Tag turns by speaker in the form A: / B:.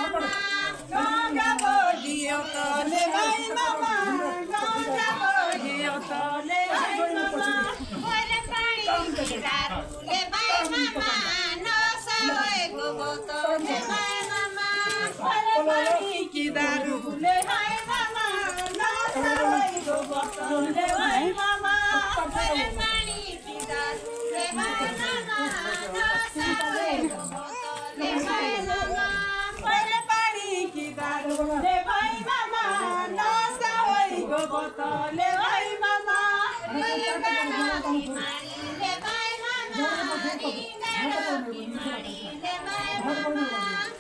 A: गंगा बोलियो तो ले भाई मामा गंगा बोलियो तो ले भाई मामा ओरे पानी की दारू ले भाई मामा नसावे गो तो ले भाई मामा ओरे पानी की दारू ले भाई मामा नसावे गो तो ले भाई मामा ओरे पानी की दारू ले भाई मामा नसावे गो तो ले भाई मामा ओरे पानी की दारू ले भाई मामा नसावे गो तो ले भाई मामा ओरे पानी की मारी ले भाई मामा री ले भाई मामा